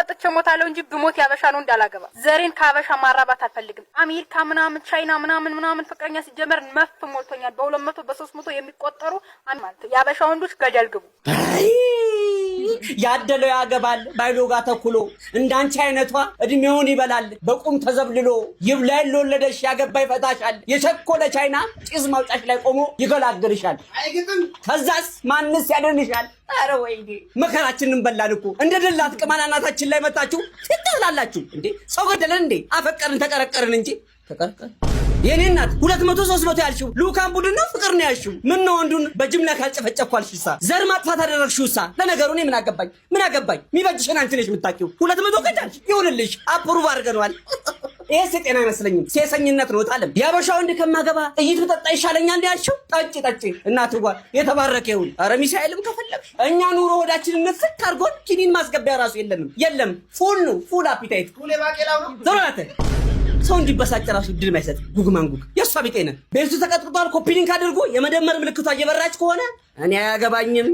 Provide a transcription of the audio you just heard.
ጠጥቼ ሞታለሁ እንጂ ብሞት ያበሻ ነው እንዳላገባ ዘሬን ካበሻ ማራባት አልፈልግም አሜሪካ ምናምን ቻይና ምናምን ፍቅረኛ ሲጀመር መፍ ሞልቶኛል በ200 በ300 የሚቆጠሩ ማለት ያበሻ ወንዶች ገደል ግቡ ያደለው ያገባል ባይሎጋ ተኩሎ እንዳንቺ አይነቷ እድሜውን ይበላል በቁም ተዘብልሎ ይብላል ለወለደሽ ያገባይ ፈታሻል የቸኮለ ቻይና ጭዝ ማውጣሽ ላይ ቆሞ ይገላግልሻል አይግጥም ከዛስ ማንስ ያደንሻል አረ ወይኔ መከራችንን በላን እኮ እንደ ደላት ቅማናናታችን ላይ መጣችሁ ትጥላላችሁ እንዴ ሰው ገደለን እንዴ አፈቀርን ተቀረቀርን እንጂ ተቀረቀርን የኔ እናት 200 300 ያልሽው ሉካን ቡድን ነው ፍቅር ነው ያልሽው ምን ነው ወንዱን በጅምላ ካልጨፈጨኳልሽሳ ዘር ማጥፋት አደረግሽውሳ ለነገሩ እኔ ምን አገባኝ የሚበጅሽን አንቺ ነሽ የምታውቂው 200 ከቻልሽ ይሁንልሽ አፕሩቭ አድርገናል ይሄ ጤና አይመስለኝም ሴሰኝነት ነው ታለም ያበሻ ወንድ ከማገባ ጥይት ብጠጣ ይሻለኛል እንዴያልሽው ጠጪ እናትዋ የተባረከ ይሁን አረ ሚሳኤልም ከፈለግሽ እኛ ኑሮ ወዳችንን ንፍት አድርጎን ኪኒን ማስገቢያ ራሱ የለም ፉል ነው ፉል አፒታይት ፉል ባቄላው ነው ዘራተ ሰው እንዲበሳጭ ራሱ ድል ማይሰጥ ጉግማንጉግ የሷ ቢጤነ ቤቱ ተቀጥቅጧል ኮፒ ሊንክ አድርጎ የመደመር ምልክቷ እየበራች ከሆነ እኔ አያገባኝም